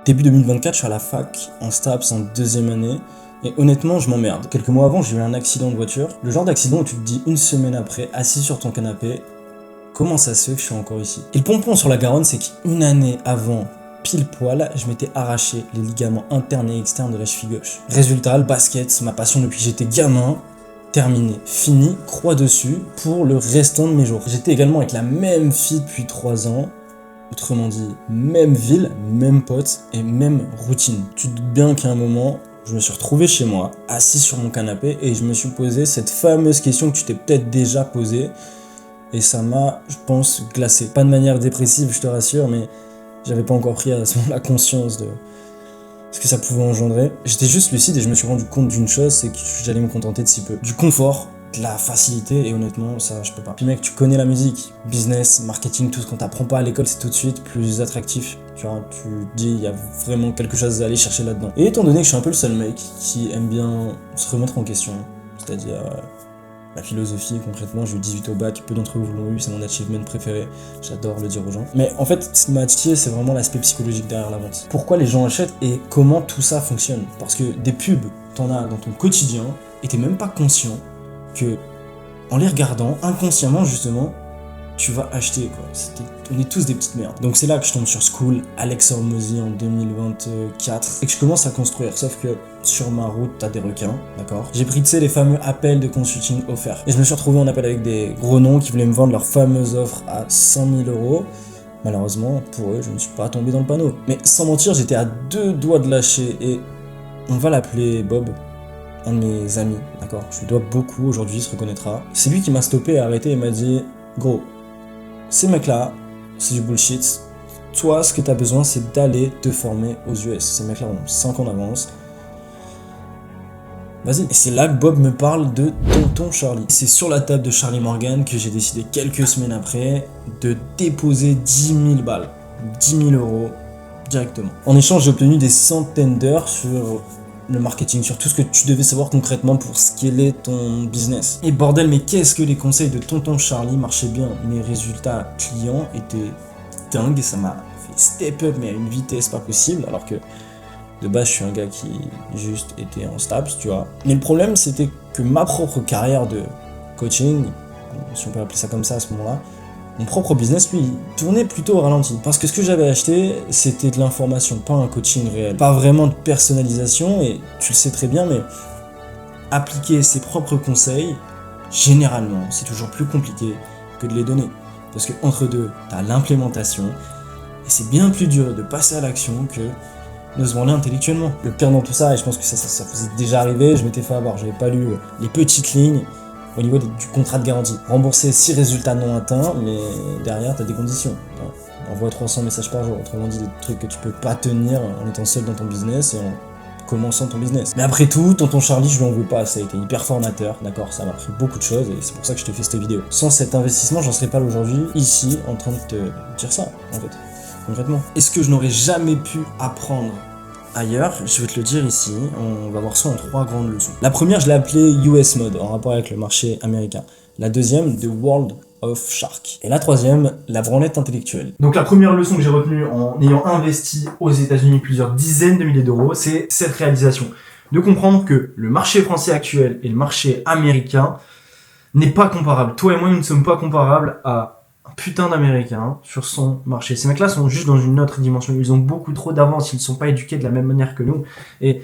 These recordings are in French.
Début 2024, je suis à la fac, en STAPS, en deuxième année, et honnêtement, je m'emmerde. Quelques mois avant, j'ai eu un accident de voiture. Le genre d'accident où tu te dis une semaine après, assis sur ton canapé, comment ça se fait que je suis encore ici? Et le pompon sur la Garonne, c'est qu'une année avant, pile poil, je m'étais arraché les ligaments internes et externes de la cheville gauche. Résultat, le basket, ma passion depuis que j'étais gamin, terminé, fini, croix dessus pour le restant de mes jours. J'étais également avec la même fille depuis 3 ans. Autrement dit, même ville, même pote et même routine. Tu te doutes bien qu'à un moment, je me suis retrouvé chez moi, assis sur mon canapé, et je me suis posé cette fameuse question que tu t'es peut-être déjà posée, et ça m'a, je pense, glacé. Pas de manière dépressive, je te rassure, mais j'avais pas encore pris à ce moment la conscience de ce que ça pouvait engendrer. J'étais juste lucide et je me suis rendu compte d'une chose, c'est que j'allais me contenter de si peu. Du confort, de la facilité, et honnêtement, ça, je peux pas. Puis mec, tu connais la musique, business, marketing, tout ce qu'on t'apprend pas à l'école, c'est tout de suite plus attractif. Tu vois, tu te dis, il y a vraiment quelque chose à aller chercher là-dedans. Et étant donné que je suis un peu le seul mec qui aime bien se remettre en question, c'est-à-dire la philosophie, concrètement, j'ai eu 18 au bac, peu d'entre vous l'ont eu, c'est mon achievement préféré, j'adore le dire aux gens. Mais en fait, ce qui m'a titillé, c'est vraiment l'aspect psychologique derrière la vente. Pourquoi les gens achètent et comment tout ça fonctionne. Parce que des pubs, t'en as dans ton quotidien, et t'es même pas conscient que, en les regardant, inconsciemment justement, tu vas acheter quoi. On est tous des petites merdes. Donc c'est là que je tombe sur School, Alex Hormozy en 2024, et que je commence à construire. Sauf que sur ma route, t'as des requins, d'accord. J'ai pris, tu sais, les fameux appels de consulting offerts. Et je me suis retrouvé en appel avec des gros noms qui voulaient me vendre leur fameuse offre à 100 000 euros. Malheureusement, pour eux, je ne suis pas tombé dans le panneau. Mais sans mentir, j'étais à 2 doigts de lâcher, et on va l'appeler Bob, un de mes amis, d'accord. Je lui dois beaucoup aujourd'hui, il se reconnaîtra. C'est lui qui m'a stoppé et arrêté et m'a dit, gros, ces mecs-là, c'est du bullshit. Toi, ce que t'as besoin, c'est d'aller te former aux US. Ces mecs-là ont 5 ans d'avance. Vas-y. Et c'est là que Bob me parle de Tonton Charlie. C'est sur la table de Charlie Morgan que j'ai décidé quelques semaines après de déposer 10 000 balles, 10 000 euros directement. En échange, j'ai obtenu des centaines d'heures sur le marketing, sur tout ce que tu devais savoir concrètement pour scaler ton business. Et bordel, mais qu'est-ce que les conseils de Tonton Charlie marchaient bien. Mes résultats clients étaient dingues, ça m'a fait step up mais à une vitesse pas possible, alors que de base je suis un gars qui juste était en STAPS, tu vois. Mais le problème c'était que ma propre carrière de coaching, si on peut appeler ça comme ça à ce moment-là, mon propre business, lui, tournait plutôt au ralenti. Parce que ce que j'avais acheté, c'était de l'information, pas un coaching réel. Pas vraiment de personnalisation, et tu le sais très bien, mais appliquer ses propres conseils, généralement, c'est toujours plus compliqué que de les donner. Parce que entre deux, t'as l'implémentation, et c'est bien plus dur de passer à l'action que de se branler intellectuellement. Le pire dans tout ça, et je pense que ça faisait déjà arriver, je m'étais fait avoir, j'avais pas lu les petites lignes au niveau du contrat de garantie. Rembourser 6 résultats non atteints, mais derrière, t'as des conditions. Envoie 300 messages par jour, autrement dit des trucs que tu peux pas tenir en étant seul dans ton business et en commençant ton business. Mais après tout, Tonton Charlie, je lui en veux pas, ça a été hyper formateur, d'accord, ça m'a appris beaucoup de choses et c'est pour ça que je te fais cette vidéo. Sans cet investissement, j'en serais pas là aujourd'hui, ici, en train de te dire ça, en fait, concrètement. Est-ce que je n'aurais jamais pu apprendre ailleurs? Je vais te le dire ici, on va voir ça en 3 grandes leçons. La première, je l'ai appelée US Mode, en rapport avec le marché américain. La deuxième, The World of Shark. Et la troisième, la branlette intellectuelle. Donc la première leçon que j'ai retenue en ayant investi aux États-Unis plusieurs dizaines de milliers d'euros, c'est cette réalisation. De comprendre que le marché français actuel et le marché américain n'est pas comparable. Toi et moi, nous ne sommes pas comparables à putain d'Américains sur son marché. Ces mecs-là sont juste dans une autre dimension. Ils ont beaucoup trop d'avance. Ils ne sont pas éduqués de la même manière que nous. Et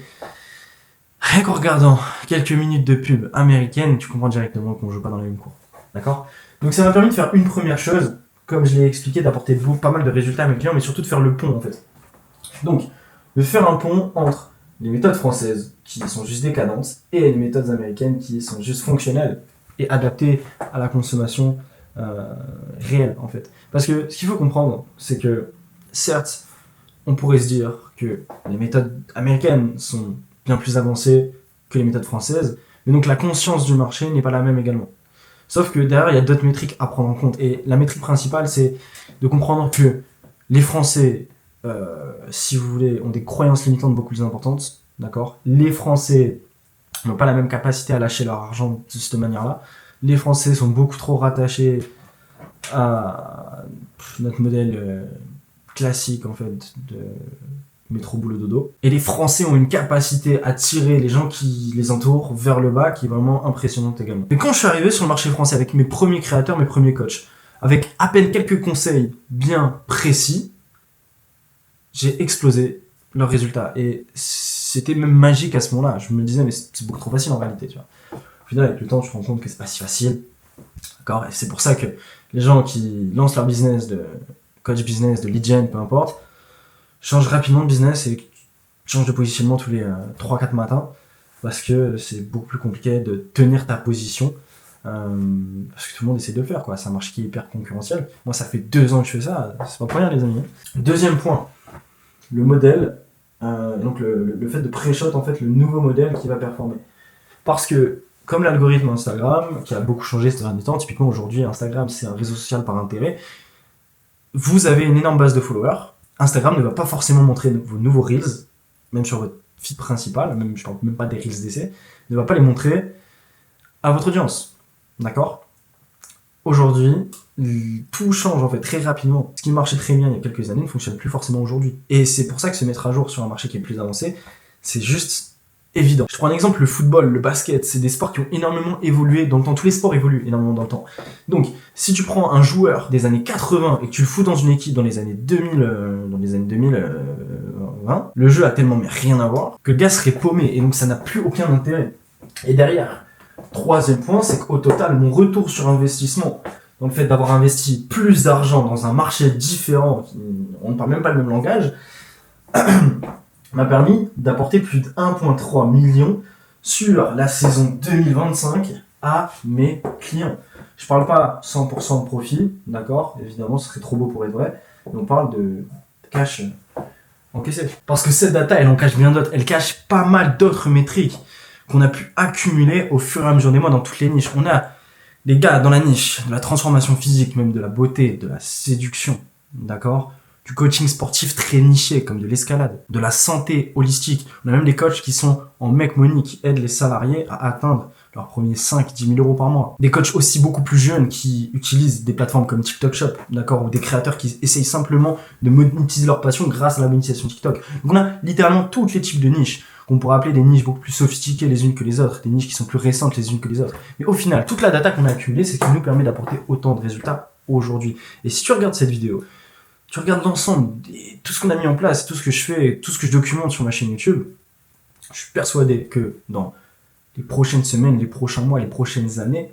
rien qu'en regardant quelques minutes de pub américaine, tu comprends directement qu'on ne joue pas dans la même cour. D'accord? Donc ça m'a permis de faire une première chose, comme je l'ai expliqué, d'apporter pas mal de résultats à mes clients, mais surtout de faire le pont en fait. Donc, de faire un pont entre les méthodes françaises, qui sont juste décadentes, et les méthodes américaines, qui sont juste fonctionnelles et adaptées à la consommation réel en fait. Parce que ce qu'il faut comprendre, c'est que certes, on pourrait se dire que les méthodes américaines sont bien plus avancées que les méthodes françaises, mais donc la conscience du marché n'est pas la même également. Sauf que derrière, il y a d'autres métriques à prendre en compte. Et la métrique principale, c'est de comprendre que les Français, si vous voulez, ont des croyances limitantes beaucoup plus importantes, d'accord ? Les Français n'ont pas la même capacité à lâcher leur argent de cette manière-là. Les Français sont beaucoup trop rattachés à notre modèle classique en fait métro boulot dodo. Et les Français ont une capacité à tirer les gens qui les entourent vers le bas qui est vraiment impressionnante également. Et quand je suis arrivé sur le marché français avec mes premiers créateurs, mes premiers coachs, avec à peine quelques conseils bien précis, j'ai explosé leurs résultats. Et c'était même magique à ce moment-là. Je me disais, mais c'est beaucoup trop facile en réalité, tu vois. Au final, avec le temps, je me rends compte que c'est pas si facile. D'accord ? Et c'est pour ça que les gens qui lancent leur business de coach business, de lead gen, peu importe, changent rapidement de business et changent de positionnement tous les 3-4 matins parce que c'est beaucoup plus compliqué de tenir ta position parce que tout le monde essaie de le faire, quoi. C'est un marché qui est hyper concurrentiel. Moi, ça fait 2 ans que je fais ça, c'est pas pour rien, les amis. Deuxième point, le modèle, donc le fait de pré-shot en fait le nouveau modèle qui va performer. Parce que comme l'algorithme Instagram, qui a beaucoup changé ces derniers temps, typiquement aujourd'hui Instagram c'est un réseau social par intérêt, vous avez une énorme base de followers, Instagram ne va pas forcément montrer vos nouveaux Reels, même sur votre feed principal, même, je parle même pas des Reels d'essai, ne va pas les montrer à votre audience. D'accord ? Aujourd'hui, tout change en fait très rapidement. Ce qui marchait très bien il y a quelques années ne fonctionne plus forcément aujourd'hui. Et c'est pour ça que se mettre à jour sur un marché qui est plus avancé, c'est juste évident. Je prends un exemple, le football, le basket, c'est des sports qui ont énormément évolué dans le temps. Tous les sports évoluent énormément dans le temps. Donc, si tu prends un joueur des années 80 et que tu le fous dans une équipe dans les années 2020, le jeu a tellement mais rien à voir que le gars serait paumé et donc ça n'a plus aucun intérêt. Et derrière, troisième point, c'est qu'au total, mon retour sur investissement, dans le fait d'avoir investi plus d'argent dans un marché différent, on ne parle même pas le même langage, m'a permis d'apporter plus de 1,3 million sur la saison 2025 à mes clients. Je parle pas 100% de profit, d'accord ? Évidemment, ce serait trop beau pour être vrai. Mais on parle de cash encaissé. Parce que cette data, elle en cache bien d'autres. Elle cache pas mal d'autres métriques qu'on a pu accumuler au fur et à mesure des mois dans toutes les niches. On a des gars dans la niche de la transformation physique, même de la beauté, de la séduction, d'accord ? Du coaching sportif très niché, comme de l'escalade, de la santé holistique. On a même des coachs qui sont en make money, qui aident les salariés à atteindre leurs premiers 5-10 000 euros par mois. Des coachs aussi beaucoup plus jeunes qui utilisent des plateformes comme TikTok Shop, d'accord, ou des créateurs qui essayent simplement de monétiser leur passion grâce à la monétisation TikTok. Donc on a littéralement tous les types de niches, qu'on pourrait appeler des niches beaucoup plus sophistiquées les unes que les autres, des niches qui sont plus récentes les unes que les autres. Mais au final, toute la data qu'on a accumulée, c'est ce qui nous permet d'apporter autant de résultats aujourd'hui. Et si tu regardes cette vidéo, tu regardes l'ensemble, tout ce qu'on a mis en place, tout ce que je fais, tout ce que je documente sur ma chaîne YouTube, je suis persuadé que dans les prochaines semaines, les prochains mois, les prochaines années,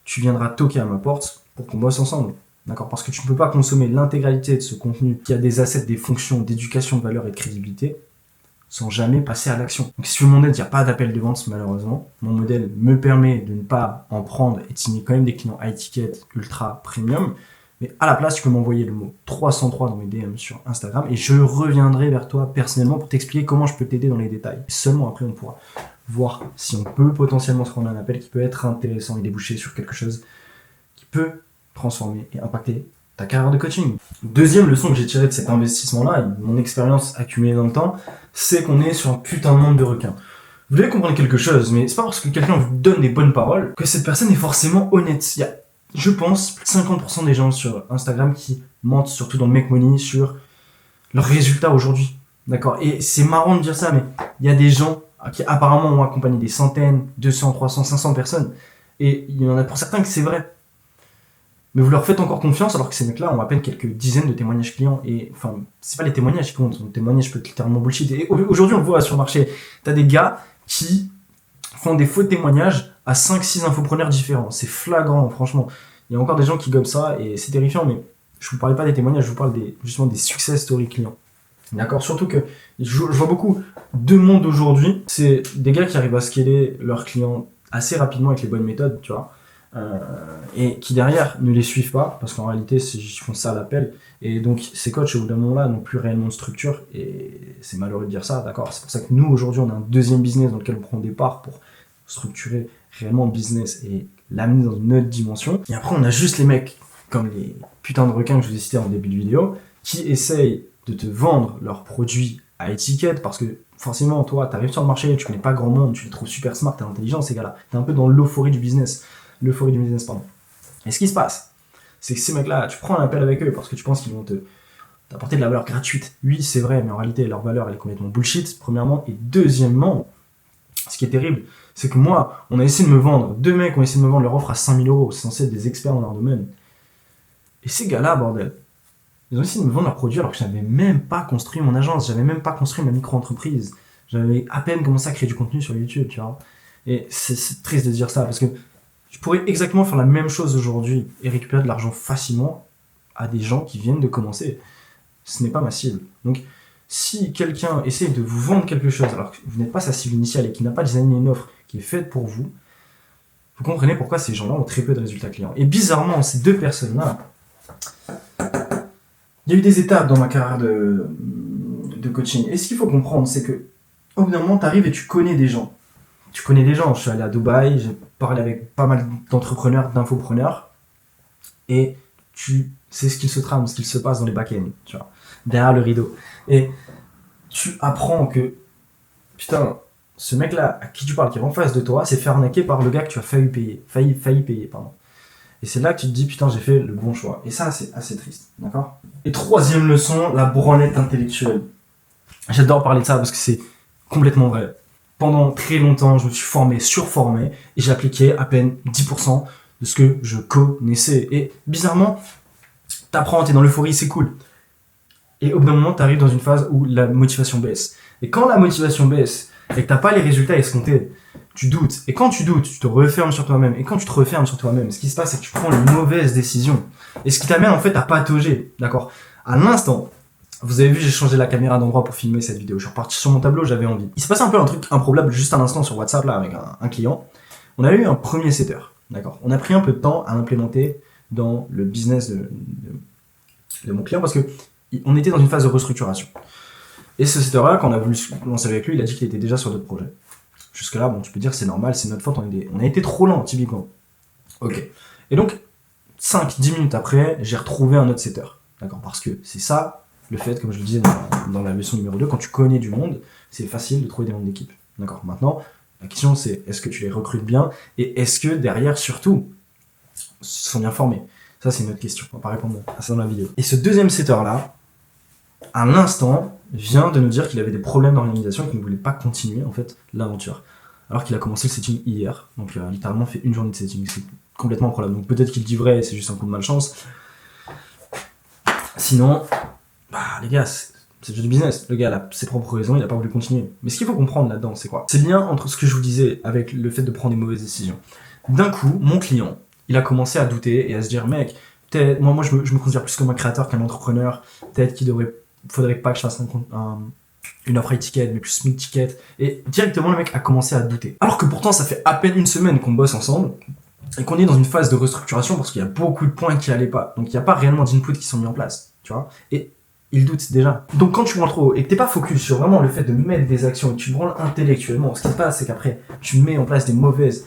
tu viendras toquer à ma porte pour qu'on bosse ensemble. D'accord ? Parce que tu ne peux pas consommer l'intégralité de ce contenu qui a des assets, des fonctions d'éducation, de valeur et de crédibilité sans jamais passer à l'action. Donc si tu veux mon aide, il n'y a pas d'appel de vente malheureusement. Mon modèle me permet de ne pas en prendre et de signer quand même des clients high ticket ultra premium. Mais à la place, tu peux m'envoyer le mot 303 dans mes DM sur Instagram et je reviendrai vers toi personnellement pour t'expliquer comment je peux t'aider dans les détails. Seulement après, on pourra voir si on peut potentiellement se rendre un appel qui peut être intéressant et déboucher sur quelque chose qui peut transformer et impacter ta carrière de coaching. Deuxième leçon que j'ai tirée de cet investissement-là et de mon expérience accumulée dans le temps, c'est qu'on est sur un putain de monde de requins. Vous devez comprendre quelque chose, mais c'est pas parce que quelqu'un vous donne des bonnes paroles que cette personne est forcément honnête. Il y a, je pense, 50% des gens sur Instagram qui mentent, surtout dans le make money, sur leurs résultats aujourd'hui. D'accord ? Et c'est marrant de dire ça, mais il y a des gens qui apparemment ont accompagné des centaines, 200, 300, 500 personnes. Et il y en a pour certains que c'est vrai. Mais vous leur faites encore confiance alors que ces mecs-là ont à peine quelques dizaines de témoignages clients. Et enfin, c'est pas les témoignages qui comptent. Les témoignages peuvent être littéralement bullshit. Et aujourd'hui, on le voit sur le marché. T'as des gars qui font des faux témoignages à 5-6 infopreneurs différents. C'est flagrant, franchement. Il y a encore des gens qui gobent ça et c'est terrifiant, mais je vous parlais pas des témoignages, je vous parle justement des success stories clients. D'accord ? Surtout que je vois beaucoup de monde aujourd'hui, c'est des gars qui arrivent à scaler leurs clients assez rapidement avec les bonnes méthodes, tu vois, et qui derrière ne les suivent pas, parce qu'en réalité, ils font ça à l'appel, et donc ces coachs au bout d'un moment-là n'ont plus réellement de structure, et c'est malheureux de dire ça, d'accord ? C'est pour ça que nous, aujourd'hui, on a un deuxième business dans lequel on prend des parts pour structurer réellement le business et l'amener dans une autre dimension. Et après, on a juste les mecs, comme les putains de requins que je vous ai cités en début de vidéo, qui essayent de te vendre leurs produits à étiquette, parce que forcément, toi, t'arrives sur le marché, tu connais pas grand monde, tu les trouves super smart, t'es intelligent, ces gars-là. T'es un peu dans l'euphorie du business. Et ce qui se passe, c'est que ces mecs-là, tu prends un appel avec eux parce que tu penses qu'ils vont te d'apporter de la valeur gratuite. Oui, c'est vrai, mais en réalité, leur valeur, elle est complètement bullshit, premièrement. Et deuxièmement, ce qui est terrible, c'est que moi, on a essayé de me vendre, deux mecs ont essayé de me vendre leur offre à 5000 euros, c'est censé être des experts dans leur domaine. Et ces gars-là, bordel, ils ont essayé de me vendre leurs produits alors que je n'avais même pas construit mon agence, j'avais même pas construit ma micro-entreprise. J'avais à peine commencé à créer du contenu sur YouTube, tu vois. Et c'est triste de dire ça, parce que je pourrais exactement faire la même chose aujourd'hui et récupérer de l'argent facilement à des gens qui viennent de commencer. Ce n'est pas ma cible. Donc, si quelqu'un essaie de vous vendre quelque chose alors que vous n'êtes pas sa cible initiale et qui n'a pas designé une offre qui est faite pour vous, vous comprenez pourquoi ces gens-là ont très peu de résultats clients. Et bizarrement, ces deux personnes-là, il y a eu des étapes dans ma carrière de coaching. Et ce qu'il faut comprendre, c'est que au bout d'un moment, tu arrives et tu connais des gens. Tu connais des gens. Je suis allé à Dubaï, j'ai parlé avec pas mal d'entrepreneurs, d'infopreneurs, et tu sais ce qu'il se trame, ce qu'il se passe dans les back-ends, tu vois, derrière le rideau. Et tu apprends que, putain, ce mec-là à qui tu parles, qui est en face de toi, s'est fait arnaquer par le gars que tu as failli payer, pardon. Et c'est là que tu te dis, putain, j'ai fait le bon choix. Et ça, c'est assez triste, d'accord? Et troisième leçon, la branlette intellectuelle. J'adore parler de ça parce que c'est complètement vrai. Pendant très longtemps, je me suis formé, surformé, et j'appliquais à peine 10% de ce que je connaissais. Et bizarrement, t'apprends, t'es dans l'euphorie, c'est cool. Et au bout d'un moment, t'arrives dans une phase où la motivation baisse. Et quand la motivation baisse, et que t'as pas les résultats escomptés, tu doutes. Et quand tu doutes, tu te refermes sur toi-même. Et quand tu te refermes sur toi-même, ce qui se passe, c'est que tu prends les mauvaises décisions. Et ce qui t'amène en fait à patauger, d'accord? À l'instant, vous avez vu, j'ai changé la caméra d'endroit pour filmer cette vidéo. Je suis reparti sur mon tableau, j'avais envie. Il se passe un peu un truc improbable juste à l'instant sur WhatsApp là avec un client. On a eu un premier setter, d'accord? On a pris un peu de temps à l'implémenter dans le business de mon client parce que on était dans une phase de restructuration. Et ce setter-là, quand on a voulu lancer avec lui, il a dit qu'il était déjà sur d'autres projets. Jusque-là, bon, tu peux dire c'est normal, c'est notre faute, on a été trop lent, typiquement. Ok. Et donc, 5-10 minutes après, j'ai retrouvé un autre setter. D'accord? Parce que c'est ça, le fait, comme je le disais dans la leçon numéro 2, quand tu connais du monde, c'est facile de trouver des membres d'équipe. D'accord? Maintenant, la question c'est, est-ce que tu les recrutes bien? Et est-ce que derrière, surtout, ils sont bien formés? Ça, c'est une autre question. On va pas répondre à ça dans la vidéo. Et ce deuxième setter-là, à l'instant, vient de nous dire qu'il avait des problèmes d'organisation et qu'il ne voulait pas continuer en fait l'aventure. Alors qu'il a commencé le setting hier, donc il a littéralement fait une journée de setting, c'est complètement incroyable. Donc peut-être qu'il dit vrai et c'est juste un coup de malchance. Sinon, bah les gars, c'est du business. Le gars a ses propres raisons, il n'a pas voulu continuer. Mais ce qu'il faut comprendre là-dedans, c'est quoi? C'est bien entre ce que je vous disais avec le fait de prendre des mauvaises décisions. D'un coup, mon client, il a commencé à douter et à se dire, mec, peut-être, moi je me considère plus comme un créateur qu'un entrepreneur, peut-être qu'il faudrait pas que je fasse une offre ticket, mais plus mid-ticket. Et directement, le mec a commencé à douter. Alors que pourtant, ça fait à peine une semaine qu'on bosse ensemble et qu'on est dans une phase de restructuration parce qu'il y a beaucoup de points qui allaient pas. Donc, il n'y a pas réellement d'input qui sont mis en place, tu vois. Et il doute déjà. Donc, quand tu branles trop et que t'es pas focus sur vraiment le fait de mettre des actions et que tu branles intellectuellement, ce qui se passe, c'est qu'après, tu mets en place des mauvaises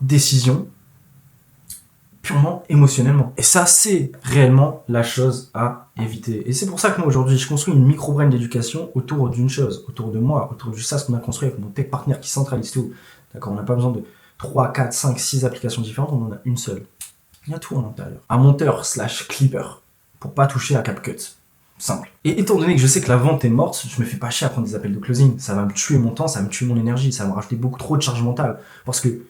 décisions purement émotionnellement. Et ça, c'est réellement la chose à éviter. Et c'est pour ça que moi, aujourd'hui, je construis une micro-brain d'éducation autour d'une chose, autour de moi, autour du SaaS qu'on a construit avec mon tech partner qui centralise tout. D'accord, on n'a pas besoin de 3, 4, 5, 6 applications différentes, on en a une seule. Il y a tout à l'intérieur. Un monteur/clipper pour pas toucher à CapCut. Simple. Et étant donné que je sais que la vente est morte, je me fais pas chier à prendre des appels de closing. Ça va me tuer mon temps, ça va me tuer mon énergie, ça va me rajouter beaucoup trop de charge mentale. Parce que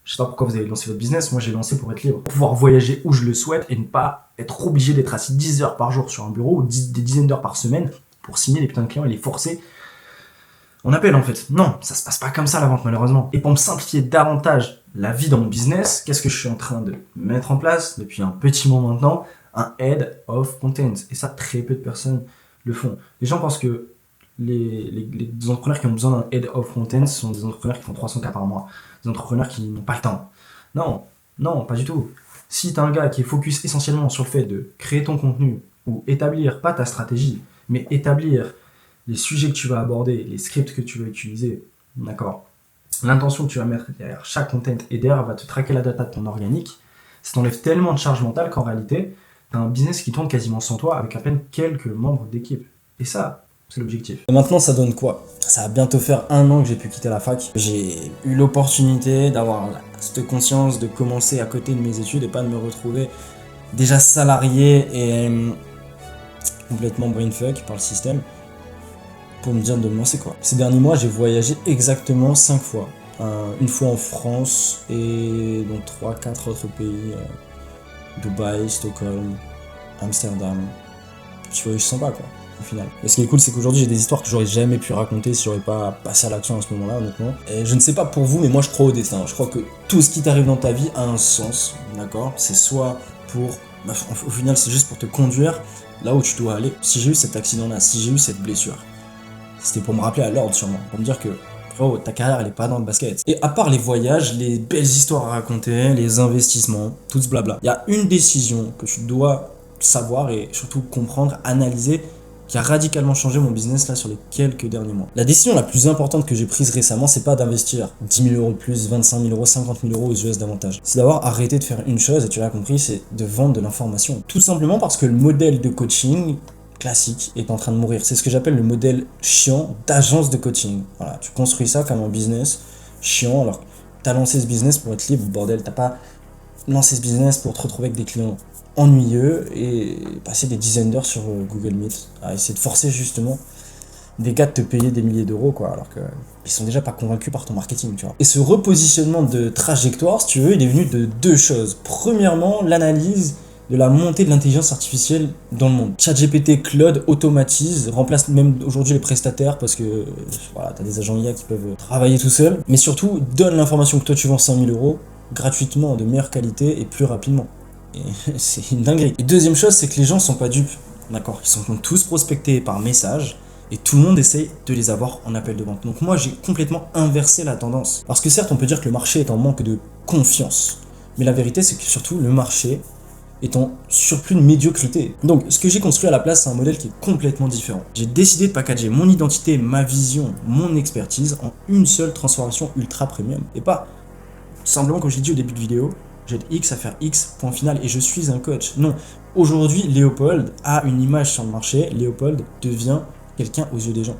je sais pas pourquoi vous avez lancé votre business, moi j'ai lancé pour être libre, pour pouvoir voyager où je le souhaite et ne pas être obligé d'être assis 10 heures par jour sur un bureau ou des dizaines d'heures par semaine pour signer les putains de clients et les forcer. On appelle en fait. Non, ça se passe pas comme ça la vente malheureusement. Et pour me simplifier davantage la vie dans mon business, qu'est-ce que je suis en train de mettre en place depuis un petit moment maintenant? Un head of content. Et ça, très peu de personnes le font. Les gens pensent que les entrepreneurs qui ont besoin d'un head of content sont des entrepreneurs qui font 300K par mois. Des entrepreneurs qui n'ont pas le temps. Non, pas du tout. Si tu as un gars qui est focus essentiellement sur le fait de créer ton contenu ou établir, pas ta stratégie, mais établir les sujets que tu vas aborder, les scripts que tu vas utiliser, d'accord, l'intention que tu vas mettre derrière chaque content et derrière va te traquer la data de ton organique, ça t'enlève tellement de charge mentale qu'en réalité, tu as un business qui tourne quasiment sans toi avec à peine quelques membres d'équipe. Et ça, c'est l'objectif. Et maintenant, ça donne quoi? Ça va bientôt faire 1 an que j'ai pu quitter la fac. J'ai eu l'opportunité d'avoir cette conscience de commencer à côté de mes études et pas de me retrouver déjà salarié et complètement brainfuck par le système pour me dire de me lancer quoi. Ces derniers mois, j'ai voyagé exactement 5 fois. Une fois en France et dans 3-4 autres pays. Dubaï, Stockholm, Amsterdam. Tu vois, je sens pas quoi, au final. Et ce qui est cool, c'est qu'aujourd'hui, j'ai des histoires que j'aurais jamais pu raconter si j'aurais pas passé à l'action à ce moment-là, honnêtement. Et je ne sais pas pour vous, mais moi, je crois au destin. Je crois que tout ce qui t'arrive dans ta vie a un sens, d'accord? C'est soit pour... Bah, au final, c'est juste pour te conduire là où tu dois aller. Si j'ai eu cet accident-là, si j'ai eu cette blessure, c'était pour me rappeler à l'ordre, sûrement. Pour me dire que, oh, ta carrière, elle est pas dans le basket. Et à part les voyages, les belles histoires à raconter, les investissements, tout ce blabla, il y a une décision que tu dois savoir et surtout comprendre, analyser, qui a radicalement changé mon business là sur les quelques derniers mois. La décision la plus importante que j'ai prise récemment, c'est pas d'investir 10 000 euros de plus, 25 000 euros, 50 000 euros aux US davantage. C'est d'avoir arrêté de faire une chose, et tu l'as compris, c'est de vendre de l'information. Tout simplement parce que le modèle de coaching classique est en train de mourir. C'est ce que j'appelle le modèle chiant d'agence de coaching. Voilà, tu construis ça comme un business chiant, alors t'as lancé ce business pour être libre, bordel, t'as pas lancé ce business pour te retrouver avec des clients ennuyeux et passer des dizaines d'heures sur Google Meet à essayer de forcer justement des gars de te payer des milliers d'euros quoi, alors qu'ils sont déjà pas convaincus par ton marketing, tu vois. Et ce repositionnement de trajectoire, si tu veux, il est venu de deux choses. Premièrement, l'analyse de la montée de l'intelligence artificielle dans le monde. ChatGPT, Claude automatise, remplace même aujourd'hui les prestataires parce que voilà, t'as des agents IA qui peuvent travailler tout seuls, mais surtout donne l'information que toi tu vends 5 000 euros gratuitement, de meilleure qualité et plus rapidement. Et c'est une dinguerie. Et deuxième chose, c'est que les gens sont pas dupes, d'accord? Ils sont tous prospectés par message et tout le monde essaye de les avoir en appel de vente. Donc moi, j'ai complètement inversé la tendance. Parce que certes, on peut dire que le marché est en manque de confiance, mais la vérité, c'est que surtout le marché est en surplus de médiocrité. Donc, ce que j'ai construit à la place, c'est un modèle qui est complètement différent. J'ai décidé de packager mon identité, ma vision, mon expertise en une seule transformation ultra premium. Et pas simplement, comme je l'ai dit au début de vidéo, j'ai de X à faire X, point final, et je suis un coach. Non, aujourd'hui, Léopold a une image sur le marché. Léopold devient quelqu'un aux yeux des gens.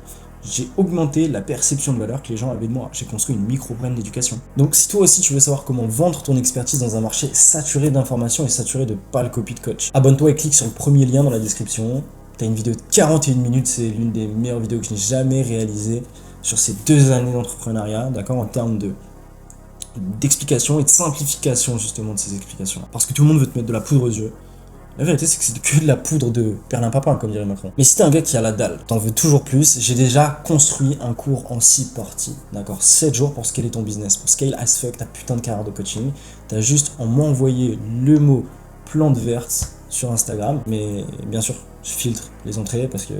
J'ai augmenté la perception de valeur que les gens avaient de moi. J'ai construit une micro-brand d'éducation. Donc si toi aussi tu veux savoir comment vendre ton expertise dans un marché saturé d'informations et saturé de pâles copies de coach, abonne-toi et clique sur le premier lien dans la description. T'as une vidéo de 41 minutes, c'est l'une des meilleures vidéos que je n'ai jamais réalisées sur ces 2 années d'entrepreneuriat, d'accord, en termes d'explication et de simplification justement de ces explications. Parce que tout le monde veut te mettre de la poudre aux yeux. La vérité, c'est que c'est que de la poudre de perlimpinpin, comme dirait Macron. Mais si t'es un gars qui a la dalle, t'en veux toujours plus, j'ai déjà construit un cours en 6 parties, d'accord, 7 jours pour scaler ton business, pour scale as fuck ta putain de carrière de coaching. T'as juste à m'envoyer le mot plante verte sur Instagram, mais bien sûr, je filtre les entrées parce que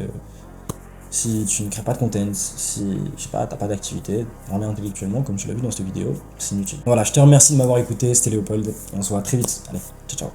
si tu ne crées pas de content, si, je sais pas, t'as pas d'activité, parler intellectuellement, comme tu l'as vu dans cette vidéo, c'est inutile. Voilà, je te remercie de m'avoir écouté, c'était Léopold, et on se voit très vite. Allez, ciao ciao.